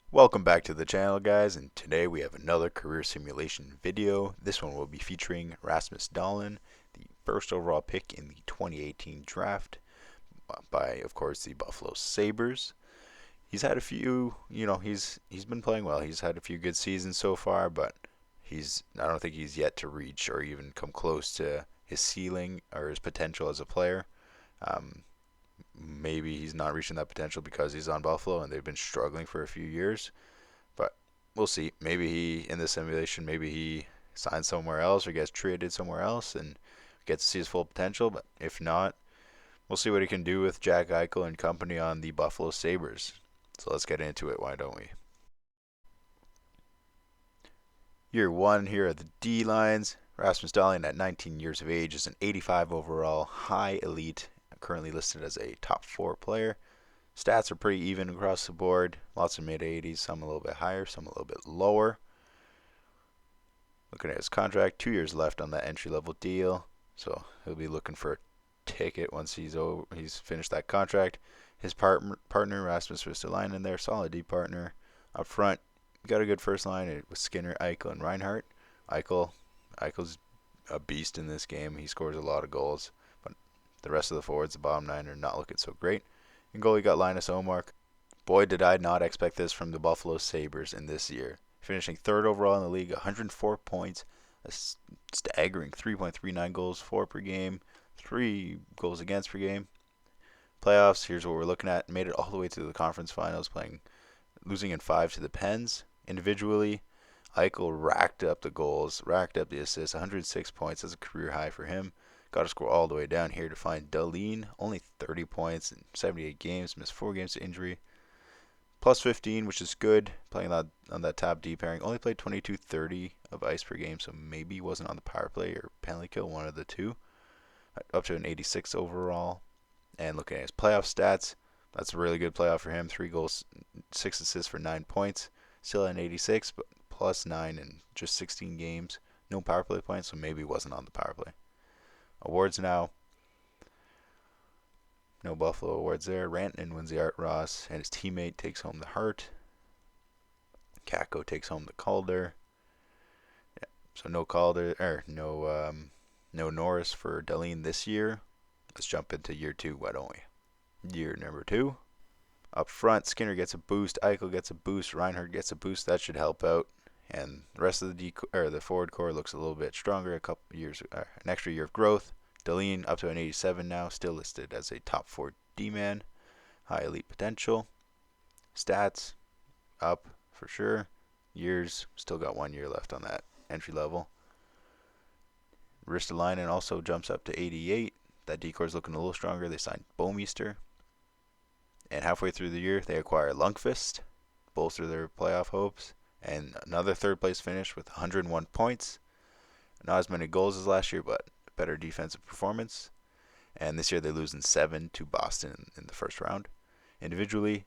Welcome back to the channel, guys, and today we have another career simulation video. This one will be featuring Rasmus Dahlin, the first overall pick in the 2018 draft by, of course, the Buffalo Sabres. He's had a few, he's been playing well. He's had a few good seasons so far, but I don't think he's yet to reach or even come close to his ceiling or his potential as a player. Um, Maybe he's not reaching that potential because he's on Buffalo and they've been struggling for a few years. But we'll see. Maybe in this simulation, maybe he signs somewhere else or gets traded somewhere else and gets to see his full potential. But if not, we'll see what he can do with Jack Eichel and company on the Buffalo Sabres. So let's get into it, why don't we? Year one here are the D lines. Rasmus Dahlin at 19 years of age is an 85 overall, high elite, currently listed as a top 4 player. Stats are pretty even across the board. Lots of mid 80s, some a little bit higher, some a little bit lower. Looking at his contract, 2 years left on that entry level deal, so he'll be looking for a ticket once he's finished that contract. His partner Rasmus Dahlin in there, solid D partner. Up front, got a good first line with Skinner, Eichel, and Reinhart. Eichel's a beast in this game. He scores a lot of goals, but the rest of the forwards, the bottom 9, are not looking so great. In goal, you got Linus Omark. Boy, did I not expect this from the Buffalo Sabres in this year. Finishing third overall in the league, 104 points, a staggering 3.39 goals for per game, 3 goals against per game. Playoffs, here's what we're looking at. Made it all the way to the conference finals, losing in 5 to the Pens. Individually, Eichel racked up the goals, racked up the assists, 106 points. That's a career high for him. Got to score all the way down here to find Dahlin, only 30 points in 78 games, missed 4 games to injury. Plus 15, which is good, playing on that top D pairing. Only played 22-30 of ice per game, so maybe he wasn't on the power play or penalty kill, one of the two. Up to an 86 overall. And looking at his playoff stats, that's a really good playoff for him. 3 goals, 6 assists for 9 points. Still at an 86, but plus 9 in just 16 games. No power play points, so maybe he wasn't on the power play. Awards now. No Buffalo awards there. Rantanen wins the Art Ross, and his teammate takes home the Hart. Kakko takes home the Calder. Yeah, so no Calder or no Norris for Dahlin this year. Let's jump into year 2, why don't we? Year number 2. Up front, Skinner gets a boost, Eichel gets a boost, Reinhardt gets a boost. That should help out. And the rest of the forward core looks a little bit stronger. A couple years, an extra year of growth. Dahlin up to an 87 now, still listed as a top 4 D-man. High elite potential. Stats up for sure. Years, still got 1 year left on that entry level. Ristolainen also jumps up to 88. That D-core is looking a little stronger. They signed Bouwmeester. And halfway through the year, they acquire Lundqvist, bolster their playoff hopes. And another third place finish with 101 points. Not as many goals as last year, but better defensive performance. And this year they lose in 7 to Boston in the first round. Individually,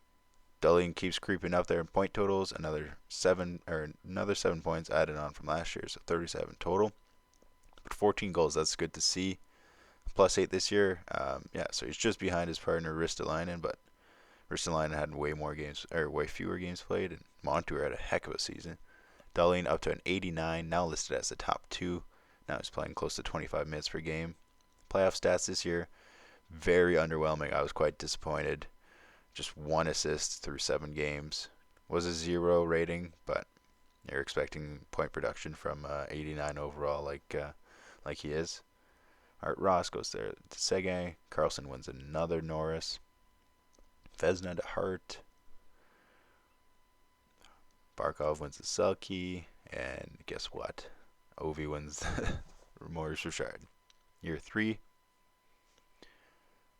Dahlin keeps creeping up there in point totals. Another 7 points added on from last year, so 37 total. But 14 goals, that's good to see. Plus 8 this year. So he's just behind his partner Ristolainen, but Ristolainen had way fewer games played, and Montreal had a heck of a season. Dahlin up to an 89, now listed as the top 2. Now he's playing close to 25 minutes per game. Playoff stats this year, very underwhelming. I was quite disappointed. Just 1 assist through 7 games. Was a 0 rating, but you're expecting point production from 89 overall like he is. Art Ross goes there to Seguin. Carlson wins another Norris. Vezina to Hart. Barkov wins the Selke. And guess what? Ovi wins Maurice Richard. Year 3.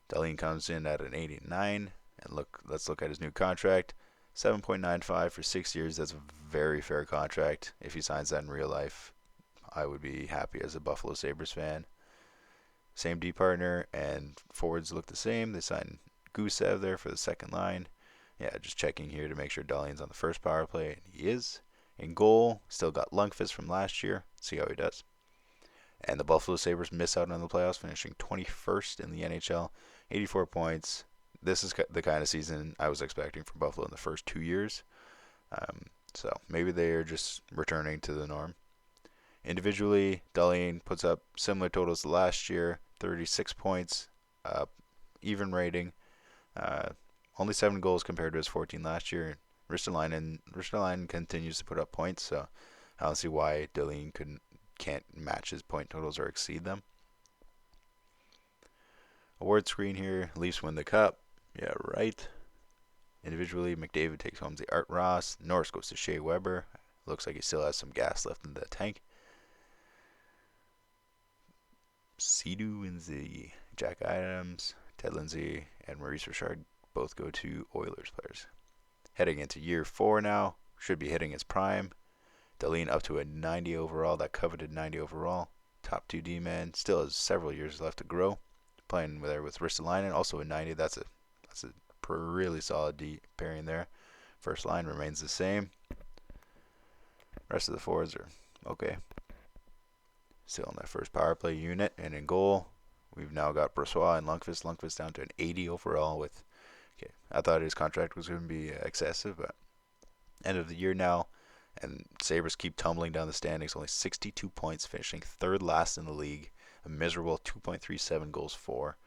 Dahlin comes in at an 89. And let's look at his new contract. 7.95 for 6 years. That's a very fair contract. If he signs that in real life, I would be happy as a Buffalo Sabres fan. Same D partner, and forwards look the same. They signed Gusev there for the second line. Yeah, just checking here to make sure Dahlin's on the first power play, and he is. In goal, still got Lundqvist from last year. See how he does. And the Buffalo Sabres miss out on the playoffs, finishing 21st in the NHL, 84 points. This is the kind of season I was expecting from Buffalo in the first 2 years. So maybe they are just returning to the norm. Individually, Dahlin puts up similar totals to last year, 36 points, uh, even rating, only 7 goals compared to his 14 last year. Ristolainen continues to put up points, so I don't see why Dahlin can't match his point totals or exceed them. Award screen here, Leafs win the cup. Yeah, right. Individually, McDavid takes home the Art Ross. Norris goes to Shea Weber. Looks like he still has some gas left in the tank. Sea-Doo wins the Jack Adams. Ted Lindsay and Maurice Richard both go to Oilers players. Heading into year 4 now. Should be hitting his prime. Dahlin up to a 90 overall, that coveted 90 overall. Top 2 D-man. Still has several years left to grow. Playing there with Ristolainen, also a 90. That's a really solid D pairing there. First line remains the same. Rest of the forwards are okay. Still in that first power play unit. And in goal, we've now got Brossoit and Lundqvist. Lundqvist down to an 80 overall with... Okay, I thought his contract was going to be excessive, but end of the year now. And Sabres keep tumbling down the standings. Only 62 points, finishing third last in the league. A miserable 2.37 goals for,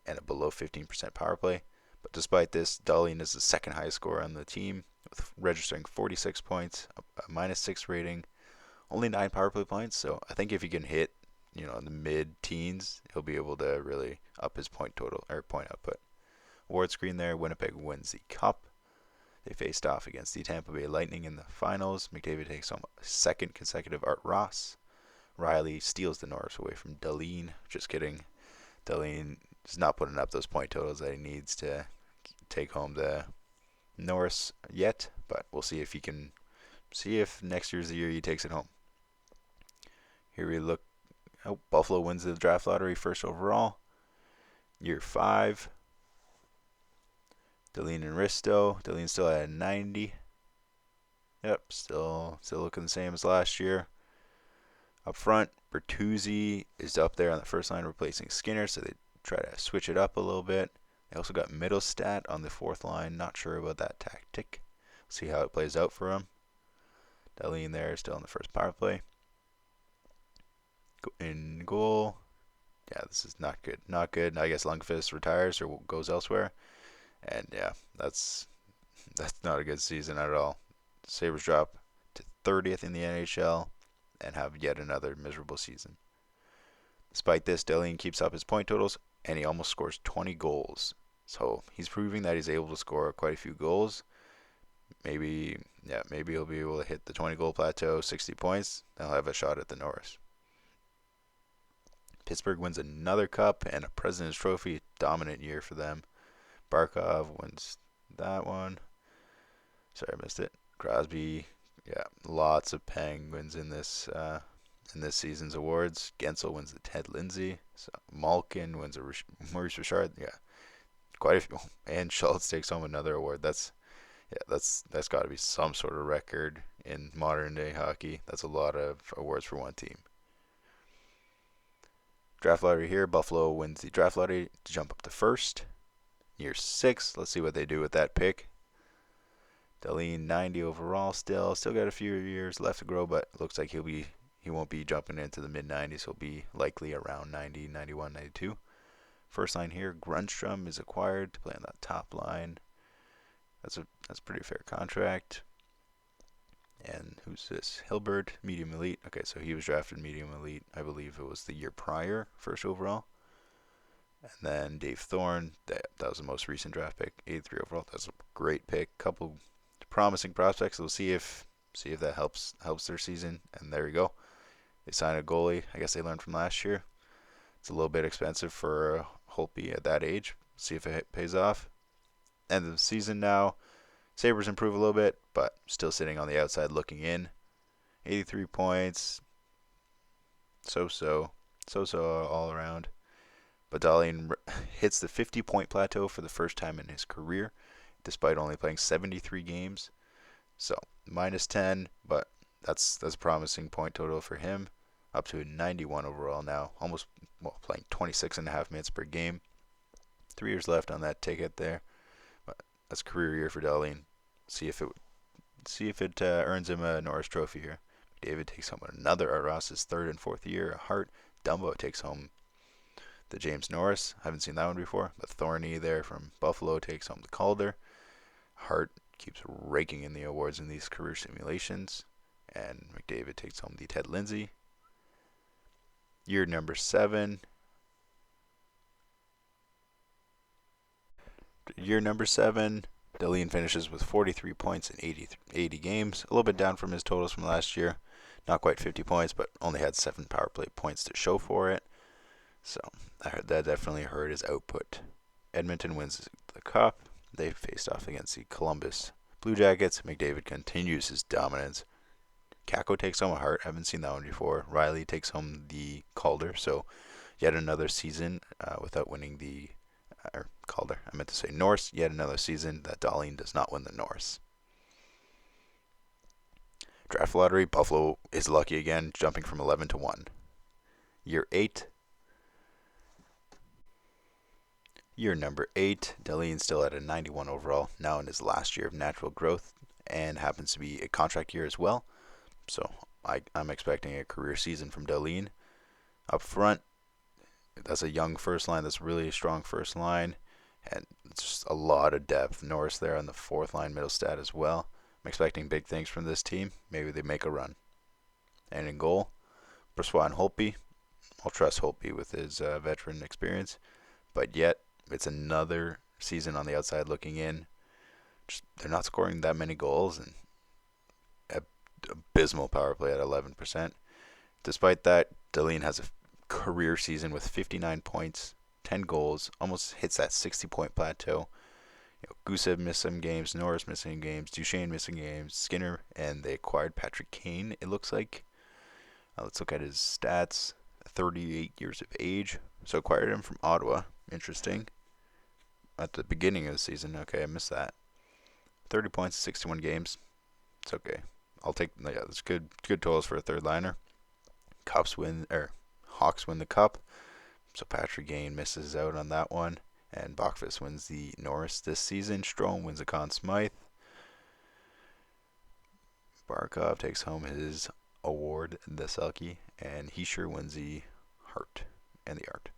and a below 15% power play. But despite this, Dahlin is the second highest scorer on the team, with registering 46 points, a -6 rating, only 9 power play points. So I think if he can hit, in the mid-teens, he'll be able to really up his point total or point output. Award screen there, Winnipeg wins the cup. They faced off against the Tampa Bay Lightning in the finals. McDavid takes home a second consecutive Art Ross. Riley steals the Norris away from Dahlin. Just kidding. Dahlin is not putting up those point totals that he needs to take home the Norris yet, but we'll see if he can. See if next year's the year he takes it home. Here we look. Oh, Buffalo wins the draft lottery first overall. Year 5. Dahlin and Risto. Dahlin still at 90. Yep, still looking the same as last year. Up front, Bertuzzi is up there on the first line replacing Skinner, so they try to switch it up a little bit. They also got Middlestat on the fourth line. Not sure about that tactic. See how it plays out for him. Dahlin there, still on the first power play. In goal, yeah, this is not good. Not good. I guess Lundqvist retires or goes elsewhere. And yeah, that's not a good season at all. Sabres drop to 30th in the NHL and have yet another miserable season. Despite this, Dahlin keeps up his point totals, and he almost scores 20 goals. So he's proving that he's able to score quite a few goals. Maybe he'll be able to hit the 20-goal plateau, 60 points. They'll have a shot at the Norris. Pittsburgh wins another cup and a President's Trophy. Dominant year for them. Barkov wins that one. Sorry, I missed it. Crosby, yeah, lots of Penguins in this season's awards. Gensel wins the Ted Lindsay. So Malkin wins a Maurice Richard. Yeah, quite a few. And Schultz takes home another award. That's got to be some sort of record in modern day hockey. That's a lot of awards for one team. Draft lottery here. Buffalo wins the draft lottery to jump up to first. Year 6. Let's see what they do with that pick. Dahlin 90 overall still got a few years left to grow, but looks like he won't be jumping into the mid 90s. He'll be likely around 90, 91, 92. First line here, Grundstrom is acquired to play on that top line. That's a pretty fair contract. And who's this? Hilbert, medium elite. Okay, so he was drafted medium elite. I believe it was the year prior, first overall. And then Dave Thorne, that was the most recent draft pick, 83 overall. That's a great pick. Couple promising prospects. We'll see if that helps their season. And there you go. They signed a goalie. I guess they learned from last year. It's a little bit expensive for Holtby at that age. See if it pays off. End of the season now. Sabres improve a little bit, but still sitting on the outside looking in. 83 points. So-so all around. But Dahlin hits the 50-point plateau for the first time in his career, despite only playing 73 games. So, -10, but that's a promising point total for him. Up to 91 overall now, playing 26.5 minutes per game. 3 years left on that ticket there. But that's a career year for Dahlin. See if it See if it earns him a Norris Trophy here. McDavid takes home another Art Ross's third and fourth year. Hart. Dumbo takes home the James Norris. Haven't seen that one before. But Thorny there from Buffalo takes home the Calder. Hart keeps raking in the awards in these career simulations. And McDavid takes home the Ted Lindsay. Year number 7. Year number 7. Dahlin finishes with 43 points in 80 games. A little bit down from his totals from last year. Not quite 50 points, but only had 7 power play points to show for it. So that definitely hurt his output. Edmonton wins the Cup. They faced off against the Columbus Blue Jackets. McDavid continues his dominance. Kako takes home a Hart. Haven't seen that one before. Riley takes home the Calder. So yet another season without winning the Calder. I meant to say Norris. Yet another season that Dahlin does not win the Norris. Draft lottery. Buffalo is lucky again, jumping from 11 to 1. Year 8. Year number 8. Dahlin still at a 91 overall, now in his last year of natural growth, and happens to be a contract year as well. So I'm expecting a career season from Dahlin. Up front, that's a young first line. That's really a strong first line. And just a lot of depth. Norris there on the fourth line, middle stat as well. I'm expecting big things from this team. Maybe they make a run. And in goal, Brossoit and Holtby. I'll trust Holtby with his veteran experience. But yet, it's another season on the outside looking in. They're not scoring that many goals. And abysmal power play at 11%. Despite that, Dahlin has a career season with 59 points, 10 goals, almost hits that 60-point plateau. Gusev missed some games, Norris missing games, Duchesne missing games, Skinner, and they acquired Patrick Kane, it looks like. Let's look at his stats. 38 years of age. So acquired him from Ottawa. Interesting. At the beginning of the season. Okay, I missed that. 30 points, 61 games. It's okay. I'll take, that's good totals for a third liner. Hawks win the Cup. So Patrick Kane misses out on that one. And Bachfus wins the Norris this season. Strome wins the Conn Smythe. Barkov takes home his award, the Selke. And Heischer wins the Hart and the Art.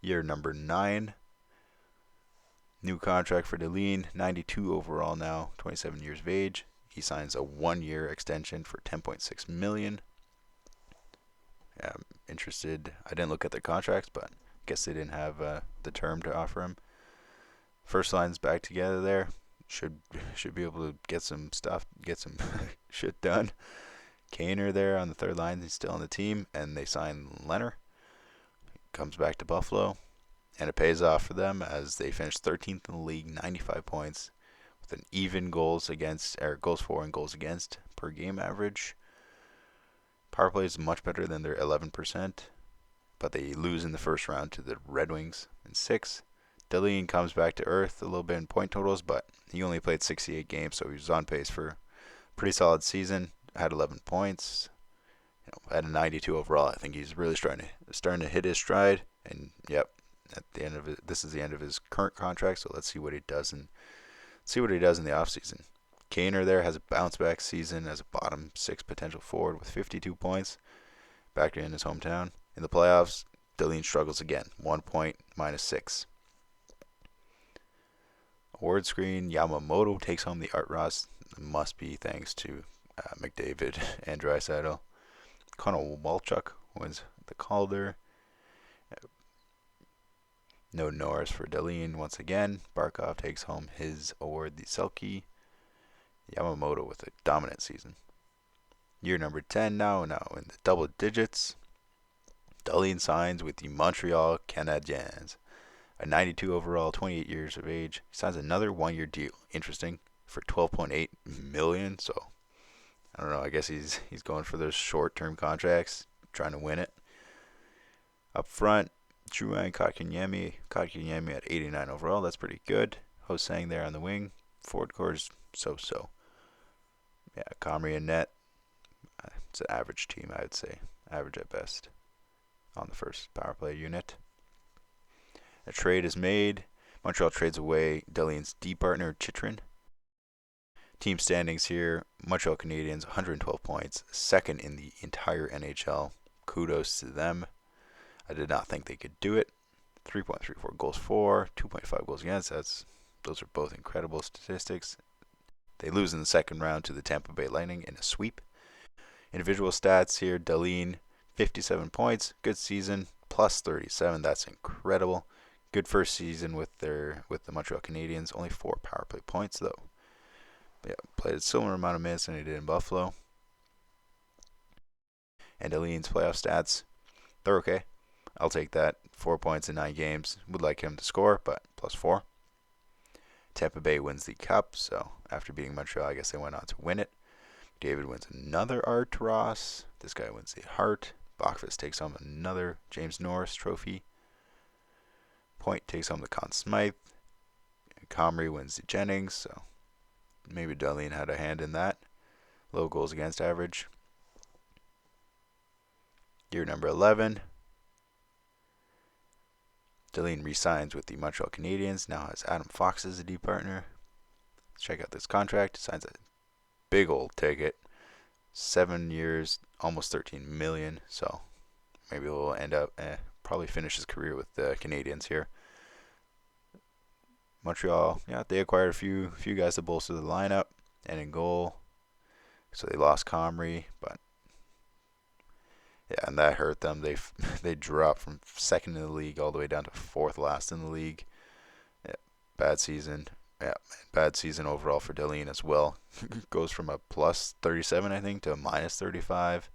Year number 9. New contract for Dahlin. 92 overall now. 27 years of age. He signs a 1-year extension for $10.6 million. I'm interested. I didn't look at the contracts, but I guess they didn't have the term to offer him. First line's back together there. Should be able to get some shit done. Kaner there on the third line. He's still on the team, and they sign Leonard. Comes back to Buffalo, and it pays off for them as they finish 13th in the league, 95 points. An even goals for and goals against per game average. Power play is much better than their 11%, but they lose in the first round to the Red Wings in 6. Dahlin comes back to earth a little bit in point totals, but he only played 68 games, so he was on pace for a pretty solid season. Had 11 points, at a 92 overall. I think he's really starting to hit his stride. And yep, at the end of it, this is the end of his current contract. So let's see what he does in the offseason. Kaner there has a bounce back season as a bottom 6 potential forward with 52 points back in his hometown. In the playoffs, Dahlin struggles again, 1 point, -6. Award screen, Yamamoto takes home the Art Ross. It must be thanks to McDavid and Draisaitl. Connor Walchuk wins the Calder. No Norris for Dahlin once again. Barkov takes home his award, the Selke. Yamamoto with a dominant season. Year number 10 now in the double digits. Dahlin signs with the Montreal Canadiens. A 92 overall, 28 years of age. He signs another 1-year deal. Interesting. For $12.8 million. So, I don't know. I guess he's going for those short-term contracts, trying to win it. Up front, Drouin Kotkaniemi at 89 overall. That's pretty good. Hosang there on the wing. Forward core is so-so. Yeah, Comrie and net. It's an average team, I would say. Average at best on the first power play unit. A trade is made. Montreal trades away Dahlin's D partner, Chychrun. Team standings here: Montreal Canadiens, 112 points, second in the entire NHL. Kudos to them. I did not think they could do it. 3.34 goals for, 2.5 goals against. Those are both incredible statistics. They lose in the second round to the Tampa Bay Lightning in a sweep. Individual stats here: Dahlin, 57 points, good season, plus 37. That's incredible. Good first season with the Montreal Canadiens. Only 4 power play points though. But yeah, played a similar amount of minutes than he did in Buffalo. And Dahlin's playoff stats, they're okay. I'll take that. 4 points in 9 games. Would like him to score, but plus 4. Tampa Bay wins the Cup, so after beating Montreal, I guess they went on to win it. David wins another Art Ross. This guy wins the Hart. Bachfus takes home another James Norris trophy. Point takes home the Conn Smythe. Comrie wins the Jennings, so maybe Dahlin had a hand in that. Low goals against average. Year number 11. Dahlin re-signs with the Montreal Canadiens. Now has Adam Fox as a D partner. Let's check out this contract. Signs a big old ticket. 7 years, almost $13 million. So maybe he'll end up probably finish his career with the Canadiens here. Montreal, yeah, they acquired a few guys to bolster the lineup. And in goal, so they lost Comrie, but yeah, and that hurt them. They dropped from second in the league all the way down to fourth last in the league. Yeah, bad season. Yeah, bad season overall for Dahlin as well. Goes from a plus 37, I think, to a minus 35,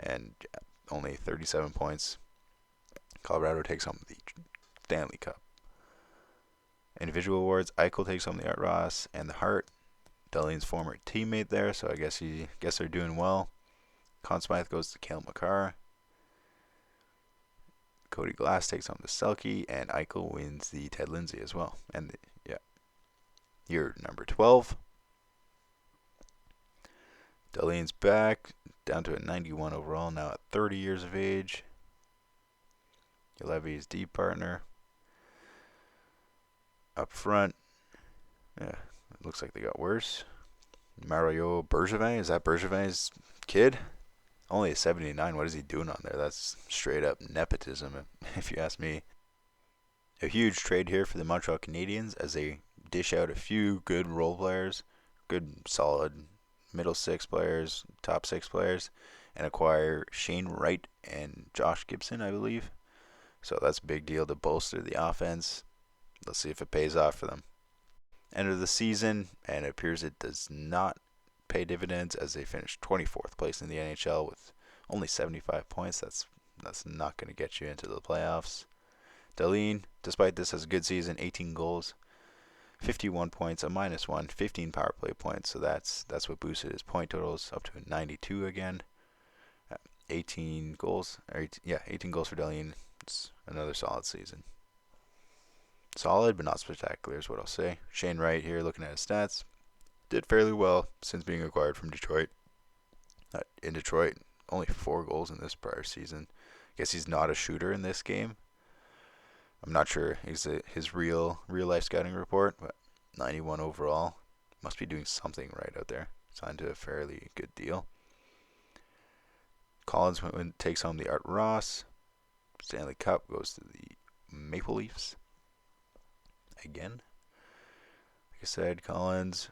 and yeah, only 37 points. Colorado takes home the Stanley Cup. Individual awards: Eichel takes home the Art Ross and the Hart. Dahlin's former teammate there, so I guess they're doing well. Conn Smythe goes to Cale Makar. Cody Glass takes home the Selke, and Eichel wins the Ted Lindsay as well. And year number 12. Dahlin's back, down to a 91 overall, now at 30 years of age. Levy's D partner. Up front, yeah, it looks like they got worse. Mario Bergevin, is that Bergevin's kid? Only a 79. What is he doing on there? That's straight up nepotism, if you ask me. A huge trade here for the Montreal Canadiens as they dish out a few good role players, good solid middle 6 players, top 6 players, and acquire Shane Wright and Josh Gibson, I believe. So that's a big deal to bolster the offense. Let's see if it pays off for them. End of the season, and it appears it does not pay dividends as they finished 24th place in the NHL with only 75 points. That's not going to get you into the playoffs. Dahlin, despite this, has a good season: 18 goals, 51 points, a -1, 15 power play points. So that's what boosted his point totals up to 92 again. 18 goals, 18 goals for Dahlin. It's another solid season. Solid, but not spectacular is what I'll say. Shane Wright here, looking at his stats, did fairly well since being acquired from Detroit. In Detroit, only 4 goals in this prior season. Guess he's not a shooter in this game. I'm not sure his real life scouting report, but 91 overall. Must be doing something right out there. Signed to a fairly good deal. Collins takes home the Art Ross. Stanley Cup goes to the Maple Leafs. Again. Like I said, Collins.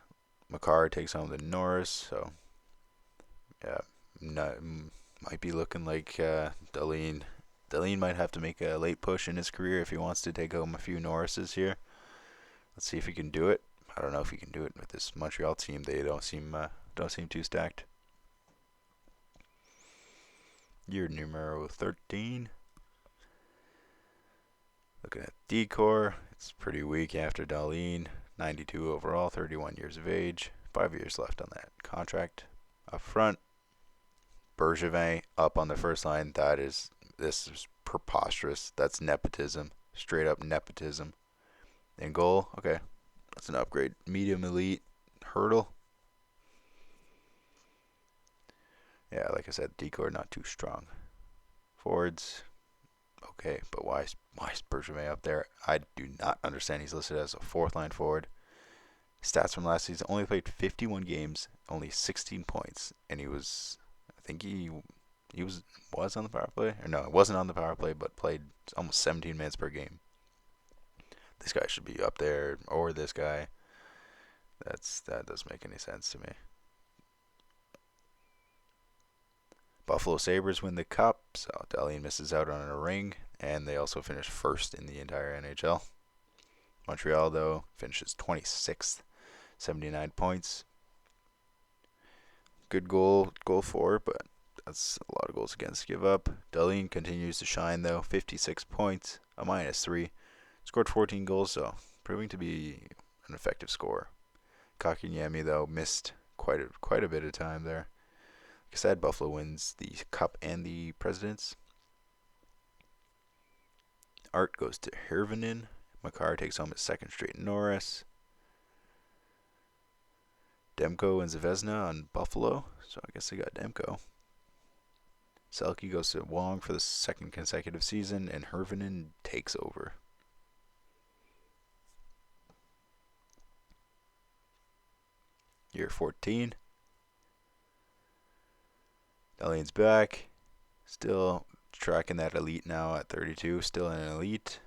Makar takes home the Norris. So, yeah, might be looking like Dahlin. Dahlin might have to make a late push in his career if he wants to take home a few Norrises here. Let's see if he can do it. I don't know if he can do it with this Montreal team. They don't seem too stacked. Year numero 13. Looking at decor, it's pretty weak after Dahlin. 92 overall, 31 years of age, 5 years left on that contract. Up front, Bergevin up on the first line. This is preposterous. That's nepotism, straight up nepotism. In goal, okay, that's an upgrade. Medium elite, Hurdle. Yeah, like I said, decor not too strong. Forwards, okay, but why is Bergevin up there? I do not understand. He's listed as a 4th line forward. Stats from last season: only played 51 games, only 16 points, and I think he was on the power play, or no, it wasn't on the power play, but played almost 17 minutes per game. This guy should be up there, or this guy. That doesn't make any sense to me. Buffalo Sabres win the cup, so Dahlin misses out on a ring, and they also finish first in the entire NHL. Montreal, though, finishes 26th, 79 points. Good goal for, but that's a lot of goals against to give up. Dahlin continues to shine, though, 56 points, a -3. Scored 14 goals, so proving to be an effective scorer. Kakanyemi, though, missed quite a bit of time there. Like I said, Buffalo wins the Cup and the Presidents. Art goes to Hirvonen. Makar takes home his second straight Norris. Demko wins the Vezina on Buffalo, so I guess they got Demko. Selke goes to Wong for the second consecutive season, and Hirvonen takes over. Year 14. Dahlin's back. Still tracking that elite now at 32. Still an elite.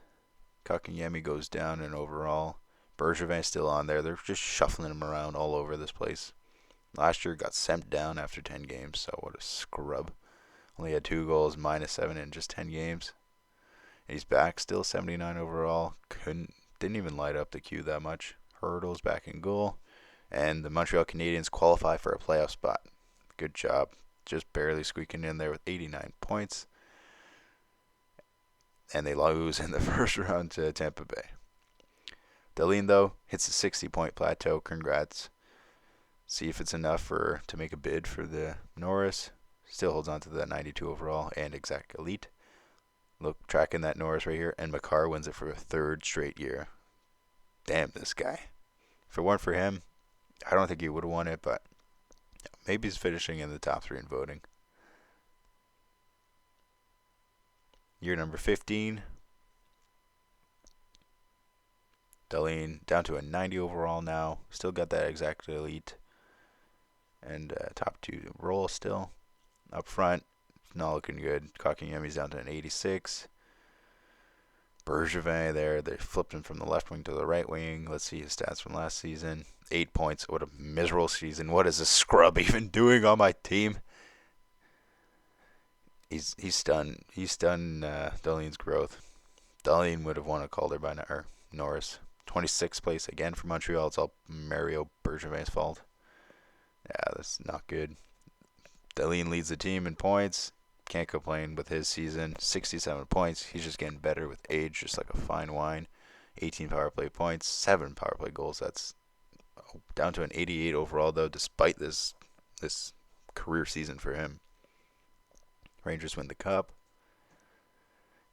Kakanyemi goes down in overall. Bergevin's still on there. They're just shuffling him around all over this place. Last year got sent down after 10 games, so what a scrub. Only had 2 goals, -7 in just 10 games. And he's back, still 79 overall. Didn't even light up the queue that much. Hurdles back in goal. And the Montreal Canadiens qualify for a playoff spot. Good job. Just barely squeaking in there with 89 points. And they lose in the first round to Tampa Bay. Dahlin, though, hits the 60-point plateau. Congrats. See if it's enough to make a bid for the Norris. Still holds on to the 92 overall and exact elite. Look, tracking that Norris right here. And Makar wins it for a 3rd straight year. Damn, this guy. If it weren't for him, I don't think he would have won it, but maybe he's finishing in the top 3 in voting. Year number 15. Dahlin down to a 90 overall now. Still got that exact elite. And top 2 roll still. Up front, not looking good. Kakanyemi's down to an 86. Bergevin there. They flipped him from the left wing to the right wing. Let's see his stats from last season. 8 points. What a miserable season. What is this scrub even doing on my team? He's stunned. He's stunned Dahlin's growth. Dahlin would have won a Calder by now, or Norris. 26th place again for Montreal. It's all Mario Bergevin's fault. Yeah, that's not good. Dahlin leads the team in points. Can't complain with his season. 67 points. He's just getting better with age, just like a fine wine. 18 power play points, 7 power play goals. That's down to an 88 overall, though, despite this career season for him. Rangers win the cup.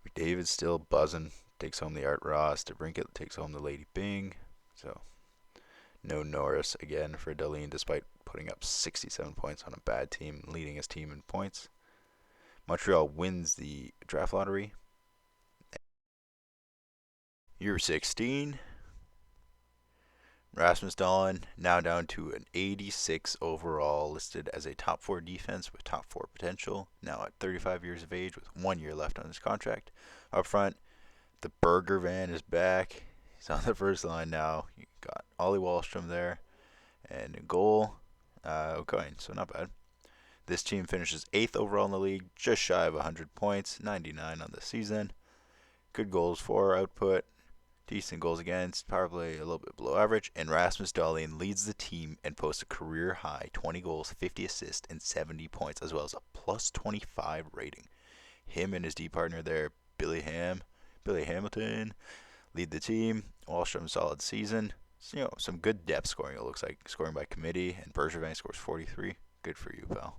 McDavid's still buzzing. Takes home the Art Ross. DeBrincat takes home the Lady Bing. So, no Norris again for Dahlin, despite putting up 67 points on a bad team, leading his team in points. Montreal wins the draft lottery. Year 16. Rasmus Dahlin now down to an 86 overall, listed as a top 4 defense with top 4 potential. Now at 35 years of age with 1 year left on his contract. Up front, the Burger Van is back. He's on the first line now. You got Ollie Wahlstrom there. And a goal, O'Coin, so not bad. This team finishes 8th overall in the league, just shy of 100 points, 99 on the season. Good goals for output. Decent goals against, power play a little bit below average, and Rasmus Dahlin leads the team and posts a career high 20 goals, 50 assists, and 70 points, as well as a plus 25 rating. Him and his D partner there, Billy Hamilton, lead the team. Wallstrom solid season. So, some good depth scoring, it looks like. Scoring by committee, and Bergevin scores 43. Good for you, pal.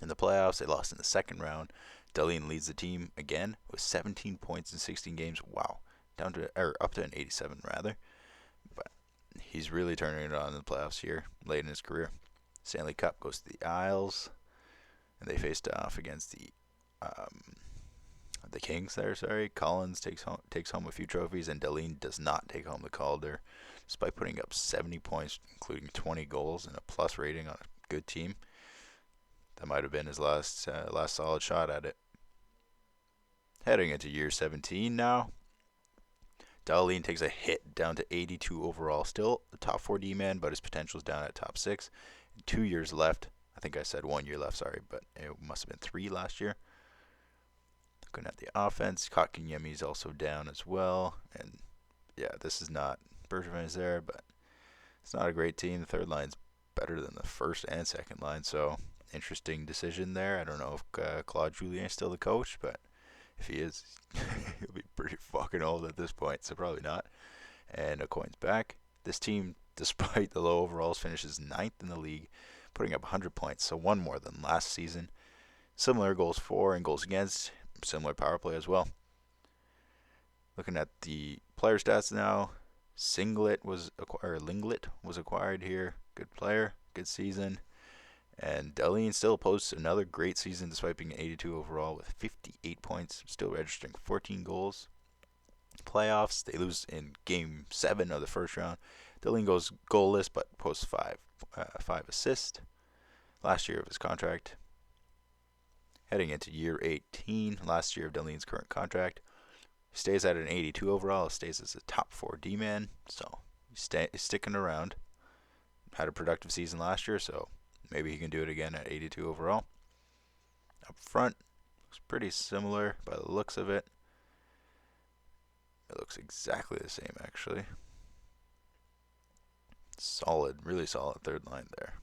In the playoffs, they lost in the second round. Dahlin leads the team again with 17 points in 16 games. Wow, up to an 87 rather. But he's really turning it on in the playoffs here, late in his career. Stanley Cup goes to the Isles, and they faced off against the Kings there. Sorry, Collins takes home a few trophies, and Dahlin does not take home the Calder. despite putting up 70 points, including 20 goals and a plus rating on a good team. That might have been his last solid shot at it. Heading into year 17 now, Dahlin takes a hit down to 82 overall. Still a top 4 D-man, but his potential's down at top 6. 2 years left. I think I said 1 year left, sorry, but it must have been 3 last year. Looking at the offense, Kotkaniemi's also down as well. And yeah, this is not, Bergevin is there, but it's not a great team. The third line's better than the first and second line, so interesting decision there. I don't know if Claude Julien is still the coach, but if he is, he'll be pretty fucking old at this point, so probably not. And Aucoin's back. This team, despite the low overalls, finishes 9th in the league, putting up 100 points, so 1 more than last season. Similar goals for and goals against, similar power play as well. Looking at the player stats now, Linglet was acquired here. Good player, good season. And Dahlin still posts another great season despite being 82 overall with 58 points, still registering 14 goals. Playoffs, they lose in Game 7 of the first round. Dahlin goes goalless but posts 5 assists last year of his contract. Heading into year 18, last year of Dahlin's current contract. He stays at an 82 overall, stays as a top 4 D-man, so he's sticking around. Had a productive season last year, so maybe he can do it again at 82 overall. Up front, looks pretty similar by the looks of it. It looks exactly the same, actually. Solid, really solid third line there.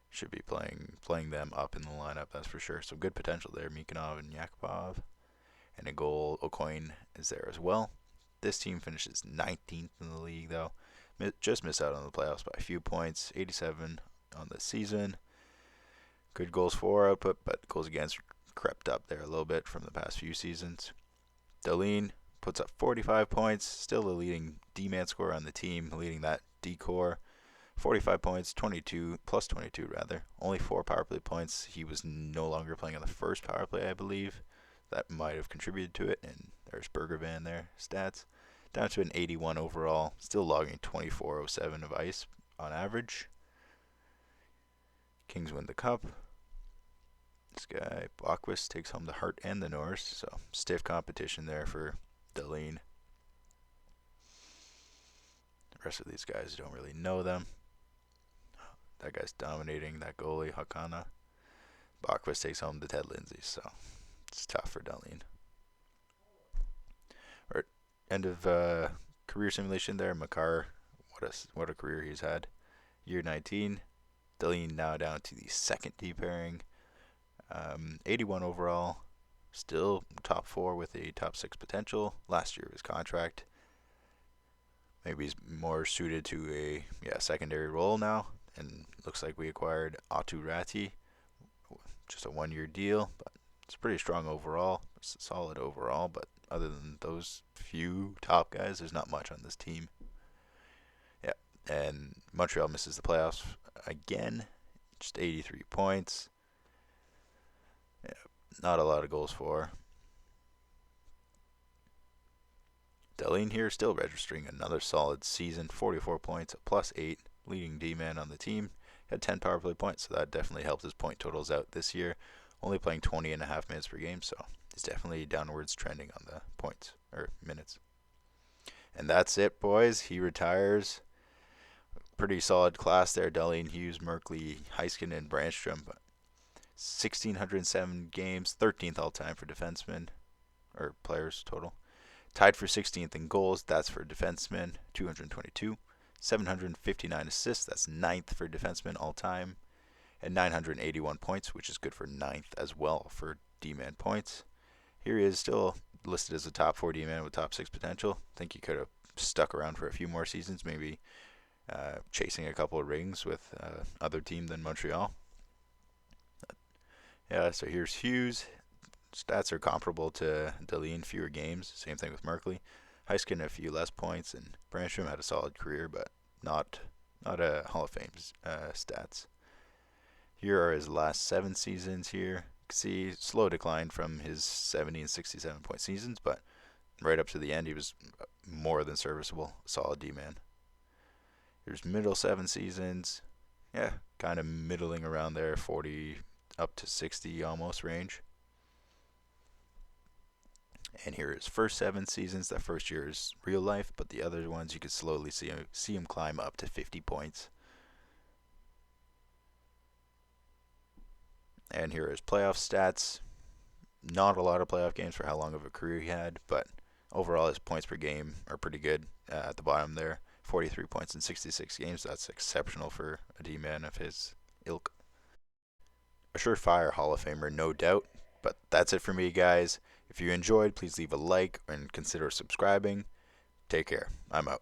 Should be playing them up in the lineup, that's for sure. Some good potential there, Mikanov and Yakupov. And a goal, Aucoin is there as well. This team finishes 19th in the league, though. Just missed out on the playoffs by a few points. 87 on the season. Good goals for output, but goals against crept up there a little bit from the past few seasons. Dahlin puts up 45 points, still the leading D-man scorer on the team, leading that D-core. 45 points, 22, plus 22 rather. Only 4 power play points. He was no longer playing on the first power play, I believe. That might have contributed to it, and there's Bergevin there, stats. Down to an 81 overall, still logging 24.07 of ice on average. Kings win the cup. This guy, Boquist, takes home the Hart and the Norris, so stiff competition there for Dahlin. The rest of these guys don't really know them. That guy's dominating, that goalie, Hakana. Boquist takes home the Ted Lindsay, so it's tough for Dahlin. End of career simulation there. Makar, what a career he's had. Year 19. Dahlin now down to the second D pairing. 81 overall. Still top 4 with a top 6 potential. Last year of his contract. Maybe he's more suited to a secondary role now. And looks like we acquired Atu Ratti. Just a 1-year deal, but it's pretty strong overall. It's solid overall, but other than those few top guys, there's not much on this team. Yeah, and Montreal misses the playoffs again. Just 83 points. Yeah, not a lot of goals for. Dahlin here still registering another solid season. 44 points, a plus 8, leading D-man on the team. Had 10 power play points, so that definitely helped his point totals out this year. Only playing 20.5 minutes per game, so he's definitely downwards trending on the points, or minutes. And that's it, boys. He retires. Pretty solid class there. Dahlin, Hughes, Merkley, Heiskanen, and Brandstrom. But 1,607 games, 13th all-time for defensemen, or players total. Tied for 16th in goals, that's for defensemen, 222. 759 assists, that's 9th for defensemen all-time. And 981 points, which is good for 9th as well for D-man points. Here he is, still listed as a top 4 D-man with top 6 potential. I think he could have stuck around for a few more seasons, maybe chasing a couple of rings with other team than Montreal. Yeah, so here's Hughes. Stats are comparable to Dahlin, fewer games. Same thing with Merkley. Heiskanen a few less points, and Brandstrom had a solid career, but not a Hall of Fame stats. Here are his last 7 seasons here. You can see slow decline from his 70 and 67 point seasons, but right up to the end he was more than serviceable, solid D-man. Here's middle 7 seasons. Yeah, kind of middling around there, 40 up to 60 almost range. And here is first 7 seasons. That first year is real life, but the other ones you can slowly see him climb up to 50 points. And here is playoff stats. Not a lot of playoff games for how long of a career he had, but overall his points per game are pretty good. At the bottom there, 43 points in 66 games. That's exceptional for a D-man of his ilk. A surefire Hall of Famer, no doubt. But that's it for me, guys. If you enjoyed, please leave a like and consider subscribing. Take care. I'm out.